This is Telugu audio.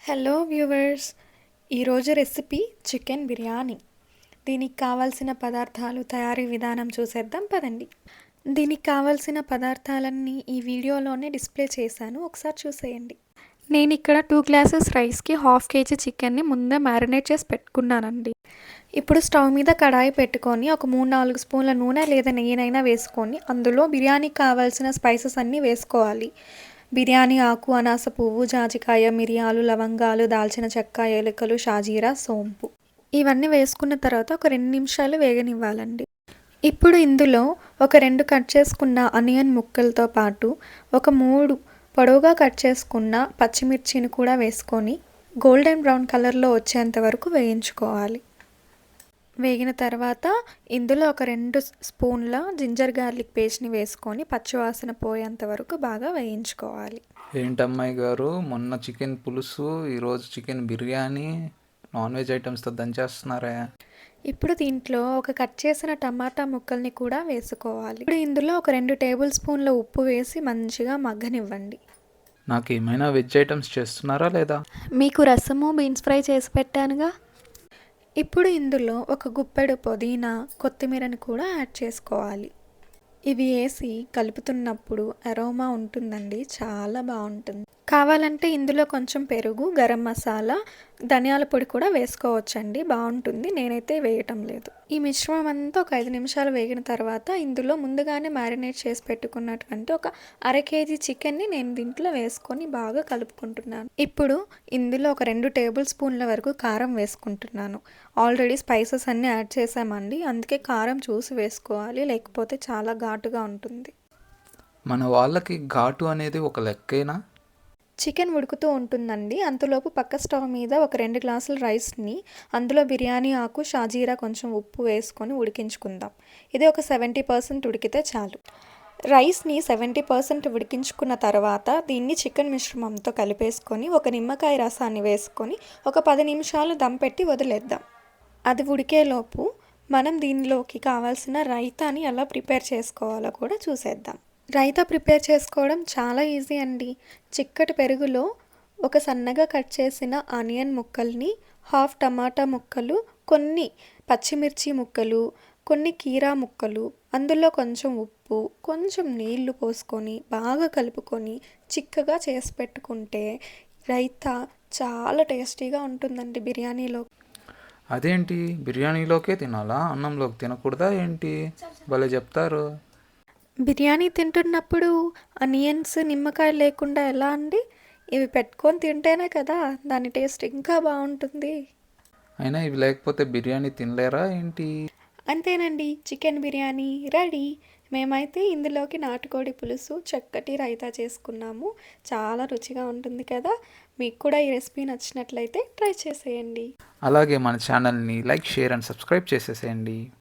హలో వ్యూవర్స్, ఈరోజు రెసిపీ చికెన్ బిర్యానీ. దీనికి కావాల్సిన పదార్థాలు, తయారీ విధానం చూసేద్దాం పదండి. దీనికి కావాల్సిన పదార్థాలన్నీ ఈ వీడియోలోనే డిస్ప్లే చేశాను, ఒకసారి చూసేయండి. నేను ఇక్కడ 2 గ్లాసెస్ రైస్కి 1/2 kg చికెన్ని ముందే మ్యారినేట్ చేసి పెట్టుకున్నానండి. ఇప్పుడు స్టవ్ మీద కడాయి పెట్టుకొని ఒక 3-4 స్పూన్ల నూనె లేదా నెయ్యినైనా వేసుకొని అందులో బిర్యానీకి కావాల్సిన స్పైసెస్ అన్నీ వేసుకోవాలి. బిర్యానీ ఆకు, అనాస పువ్వు, జాజికాయ, మిరియాలు, లవంగాలు, దాల్చిన చెక్క, ఏలకులు, షాజీరా, సోంపు ఇవన్నీ వేసుకున్న తర్వాత ఒక 2 నిమిషాలు వేగనివ్వాలండి. ఇప్పుడు ఇందులో ఒక 2 కట్ చేసుకున్న ఆనియన్ ముక్కలతో పాటు ఒక 3 పొడవుగా కట్ చేసుకున్న పచ్చిమిర్చిని కూడా వేసుకొని గోల్డెన్ బ్రౌన్ కలర్లో వచ్చేంత వరకు వేయించుకోవాలి. వేగిన తర్వాత ఇందులో ఒక 2 స్పూన్ల జింజర్ గార్లిక్ పేస్ట్ని వేసుకొని పచ్చివాసన పోయేంత వరకు బాగా వేయించుకోవాలి. ఏంటమ్మాయి గారు, మొన్న చికెన్ పులుసు, ఈరోజు చికెన్ బిర్యానీ, నాన్ వెజ్ ఐటమ్స్తో దంచేస్తున్నారా? ఇప్పుడు దీంట్లో ఒక కట్ చేసిన టమాటా ముక్కల్ని కూడా వేసుకోవాలి. ఇప్పుడు ఇందులో ఒక 2 టేబుల్ స్పూన్ల ఉప్పు వేసి మంచిగా మగ్గనివ్వండి. నాకు ఏమైనా వెజ్ ఐటమ్స్ చేస్తున్నారా లేదా? మీకు రసము, బీన్స్ ఫ్రై చేసి పెట్టానుగా. ఇప్పుడు ఇందులో ఒక గుప్పెడు పుదీనా, కొత్తిమీరని కూడా యాడ్ చేసుకోవాలి. ఇవి వేసి కలుపుతున్నప్పుడు అరోమా ఉంటుందండి, చాలా బాగుంటుంది. కావాలంటే ఇందులో కొంచెం పెరుగు, గరం మసాలా, ధనియాల పొడి కూడా వేసుకోవచ్చండి, బాగుంటుంది. నేనైతే వేయటం లేదు. ఈ మిశ్రమం అంతా ఒక 5 నిమిషాలు వేగిన తర్వాత ఇందులో ముందుగానే మ్యారినేట్ చేసి పెట్టుకున్నటువంటి ఒక 1/2 kg చికెన్ని నేను దీంట్లో వేసుకొని బాగా కలుపుకుంటున్నాను. ఇప్పుడు ఇందులో ఒక 2 టేబుల్ స్పూన్ల వరకు కారం వేసుకుంటున్నాను. ఆల్రెడీ స్పైసెస్ అన్నీ యాడ్ చేసామండి, అందుకే కారం చూసి వేసుకోవాలి, లేకపోతే చాలా ఘాటుగా ఉంటుంది. మన వాళ్ళకి ఘాటు అనేది ఒక లెక్కేనా? చికెన్ ఉడుకుతూ ఉంటుందండి, అంతలోపు పక్క స్టవ్ మీద ఒక 2 గ్లాసుల రైస్ని అందులో బిర్యానీ ఆకు, షాజీరా, కొంచెం ఉప్పు వేసుకొని ఉడికించుకుందాం. ఇది ఒక 70% ఉడికితే చాలు. రైస్ని 70% ఉడికించుకున్న తర్వాత దీన్ని చికెన్ మిశ్రమంతో కలిపేసుకొని ఒక నిమ్మకాయ రసాన్ని వేసుకొని ఒక 10 నిమిషాలు దమ్ పెట్టి వదిలేద్దాం. అది ఉడికేలోపు మనం దీనిలోకి కావాల్సిన రైతాని ఎలా ప్రిపేర్ చేసుకోవాలో కూడా చూసేద్దాం. రైతా ప్రిపేర్ చేసుకోవడం చాలా ఈజీ అండి. చిక్కటి పెరుగులో ఒక సన్నగా కట్ చేసిన ఆనియన్ ముక్కల్ని, 1/2 టమాటా ముక్కలు, కొన్ని పచ్చిమిర్చి ముక్కలు, కొన్ని కీరా ముక్కలు, అందులో కొంచెం ఉప్పు, కొంచెం నీళ్లు పోసుకొని బాగా కలుపుకొని చిక్కగా చేసి పెట్టుకుంటే రైతా చాలా టేస్టీగా ఉంటుందండి బిర్యానీలో. అదేంటి, బిర్యానీలోకే తినాలా, అన్నంలోకి తినకూడదా ఏంటి? భలే చెప్తారు. బిర్యానీ తింటున్నప్పుడు ఆనియన్స్, నిమ్మకాయ లేకుండా ఎలా అండి? ఇవి పెట్టుకొని తింటేనే కదా దాని టేస్ట్ ఇంకా బాగుంటుంది. అయినా ఇవి లేకపోతే బిర్యానీ తినలేరా ఏంటి? అంతేనండి, చికెన్ బిర్యానీ రెడీ. మేమైతే ఇందులోకి నాటుకోడి పులుసు, చక్కటి రైతా చేసుకున్నాము. చాలా రుచిగా ఉంటుంది కదా. మీకు కూడా ఈ రెసిపీ నచ్చినట్లయితే ట్రై చేసేయండి. అలాగే మన ఛానల్ని లైక్, షేర్ అండ్ సబ్స్క్రైబ్ చేసేసేయండి.